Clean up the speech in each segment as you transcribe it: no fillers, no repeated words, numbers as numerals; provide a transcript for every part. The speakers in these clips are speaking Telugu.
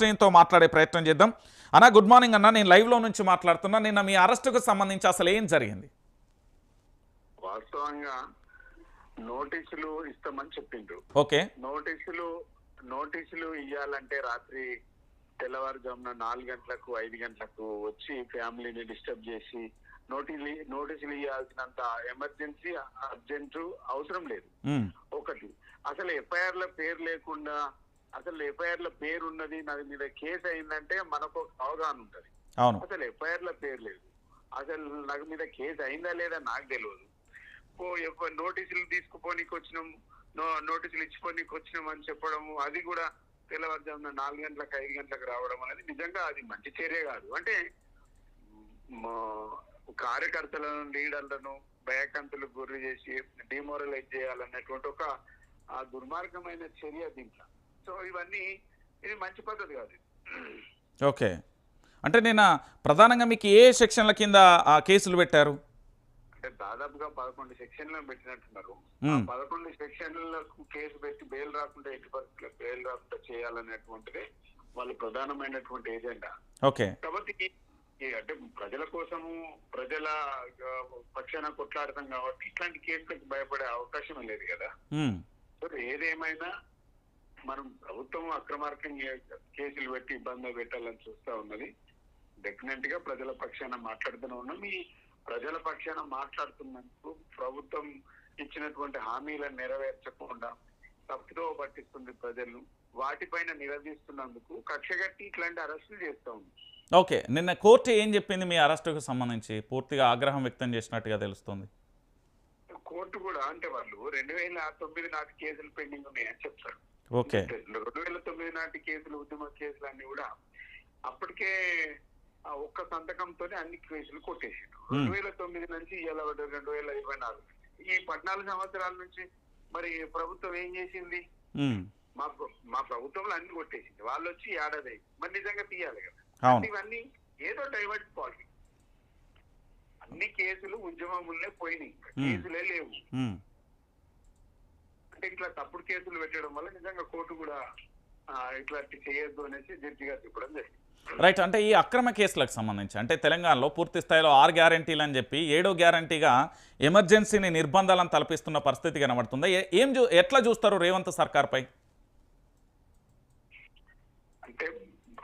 శ్రీనితో మాట్లాడే ప్రయత్నం చేద్దాం. అన్న గుడ్ మార్నింగ్ అన్న, నేను లైవ్లో నుంచి మాట్లాడుతున్నా. నిన్న మీ అరెస్టుకు సంబంధించి అసలు ఏం జరిగింది? వాస్తవంగా నోటీసులు ఇస్తామని చెప్పిండ్రు. ఓకే, నోటీసులు ఇవ్వాలంటే రాత్రి తెల్లవారుజామున 4 గంటలకు 5 గంటలకు వచ్చి ఫ్యామిలీని డిస్టర్బ్ చేసి నోటీసులు ఇవ్వాల్సినంత ఎమర్జెన్సీ అర్జెంట్ అవసరం లేదు. ఒకటి, అసలు ఎఫ్ఐఆర్ లో పేరు లేకుండా, అసలు ఎఫ్ఐఆర్ లో పేరు ఉన్నది, నా మీద కేసు అయిందంటే మనకు ఒక అవగాహన ఉంటది. అసలు ఎఫ్ఐఆర్ లో పేరు లేదు, అసలు నాకు మీద కేసు అయిందా లేదా నాకు తెలియదు. నోటీసులు తీసుకుపోనీకి వచ్చినాం, నోటీసులు ఇచ్చిపోనీకి వచ్చినాం అని చెప్పడము, అది కూడా తెల్లవారుజామున 4 గంటలకు 5 గంటలకు రావడం అనేది నిజంగా అది మంచి చర్య కాదు. అంటే కార్యకర్తలను, లీడర్లను భయకంతులకు గురి చేసి డిమోరలైజ్ చేయాలన్నటువంటి ఒక దుర్మార్గమైన చర్య దీంట్లో. సో ఇది మంచి పద్ధతి కాదు. ఓకే, అంటే నేను ప్రధానంగా మీకు ఏ సెక్షన్ల కింద కేసులు పెట్టారు? అంటే దాదాపుగా 11 సెక్షన్లను పెట్టినట్టున్నారు. 11 సెక్షన్లకు కేసు పెట్టి బెయిల్ రాకుండా, ఎట్టి పరిస్థితుల్లో బెయిల్ రాకుండా చేయాలనేటువంటిది వాళ్ళ ప్రధానమైనటువంటి ఎజెండా. ఓకే, కాబట్టి అంటే ప్రజల కోసము, ప్రజల పక్షాన కొట్లాడతాం కాబట్టి ఇట్లాంటి కేసులకు భయపడే అవకాశం లేదు కదా. ఏదేమైనా మనం ప్రభుత్వం అక్రమార్కం కేసులు పెట్టి ఇబ్బంది పెట్టాలని చూస్తా ఉన్నది. డెఫినెట్ గా ప్రజల పక్షాన మాట్లాడుతూనే ఉన్నాం. ఈ ప్రజల పక్షాన మాట్లాడుతున్నందుకు ప్రభుత్వం ఇచ్చినటువంటి హామీలను నెరవేర్చకుండా తప్పుదో పట్టిస్తుంది ప్రజలను, వాటిపైన నిలదీస్తున్నందుకు కక్షగట్టి ఇట్లాంటి అరెస్టులు చేస్తా ఉంది. ఓకే, నిన్న కోర్టు ఏం చెప్పింది మీ అరెస్టుకు సంబంధించి? పూర్తిగా ఆగ్రహం వ్యక్తం చేసినట్టుగా తెలుస్తుంది. కోర్టు కూడా అంటే వాళ్ళు 2009 నాటి కేసులు పెండింగ్ ఉన్నాయని చెప్తారు. ఓకే, 2009 నాటి కేసులు, ఉద్యమ కేసులు అన్ని కూడా అప్పటికే ఒక్క సంతకంతో అన్ని కేసులు కొట్టేసారు. 2009 నుంచి ఇలా 2024 ఈ 14 సంవత్సరాల నుంచి మరి ప్రభుత్వం ఏం చేసింది? మా ప్రభుత్వంలో అన్ని కొట్టేసింది. వాళ్ళు వచ్చి ఏడాది మరి నిజంగా తీయాలి కదా. ఇవన్నీ ఏదో డైవర్ట్ పాలిటిక్స్. అన్ని కేసులు ఉద్యమములే పోయినాయి, కేసులే లేవు. అంటే ఇట్లా తప్పుడు కేసులు పెట్టడం వల్ల నిజంగా కోర్టు కూడా ఇట్లాంటి చేయొద్దు అనేసి జడ్జి గారు చెప్పడం జరిగింది. రైట్, అంటే ఈ అక్రమ కేసులకు సంబంధించి అంటే తెలంగాణలో పూర్తి స్థాయిలో 6 గ్యారంటీలు అని చెప్పి 7వ గ్యారంటీగా ఎమర్జెన్సీని నిర్బంధాలను తలపిస్తున్న పరిస్థితి కనబడుతుంది. ఎట్లా చూస్తారు రేవంత్ సర్కార్పై? అంటే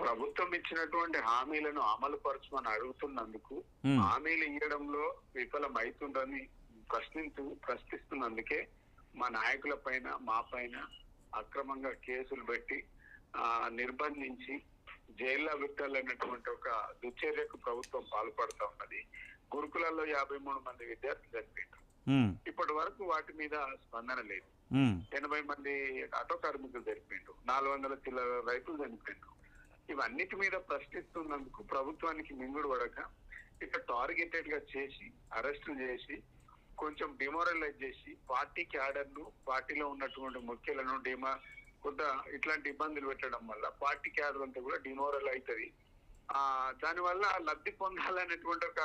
ప్రభుత్వం ఇచ్చినటువంటి హామీలను అమలు పరచమని అడుగుతున్నందుకు, హామీలు ఇవ్వడంలో విఫలమైతుందని ప్రశ్నిస్తున్నందుకే మా నాయకుల పైన, మా పైన అక్రమంగా కేసులు పెట్టి నిర్బంధించి జైల్లో పెట్టాలన్నటువంటి ఒక దుశ్చర్యకు ప్రభుత్వం పాల్పడుతూ ఉన్నది. గురుకులాల్లో 53 మంది విద్యార్థులు చనిపోయారు. ఇప్పటి వరకు వాటి మీద స్పందన లేదు. 80 మంది ఆటో కార్మికులు చనిపోయారు, 400 చిల్లర రైతులు చనిపోయారు. ఇవన్నిటి మీద ప్రశ్నిస్తున్నందుకు ప్రభుత్వానికి మింగుడు పడక ఇక టార్గెటెడ్ గా చేసి అరెస్టులు చేసి కొంచెం డిమోరలైజ్ చేసి పార్టీ క్యాడర్ను, పార్టీలో ఉన్నటువంటి ముఖ్యులను కొంత ఇట్లాంటి ఇబ్బందులు పెట్టడం వల్ల పార్టీ క్యాడర్ అంతా కూడా డిమోరల్ అవుతుంది. దానివల్ల లబ్ధి పొందాలనేటువంటి ఒక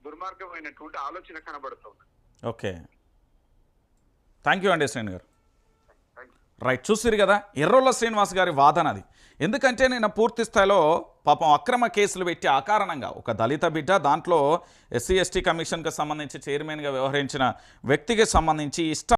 దుర్మార్గమైనటువంటి ఆలోచన కనబడుతుంది. ఓకే, థ్యాంక్ యూ అండి శ్రీని గారు. రైట్, చూసిరు కదా ఎర్రోళ్ళ శ్రీనివాస్ గారి వాదన అది. ఎందుకంటే నేను పూర్తి స్థాయిలో పాపం అక్రమ కేసులు పెట్టి అకారణంగా ఒక దళిత బిడ్డ, దాంట్లో SC ST కమిషన్కి సంబంధించి చైర్మన్గా వ్యవహరించిన వ్యక్తికి సంబంధించి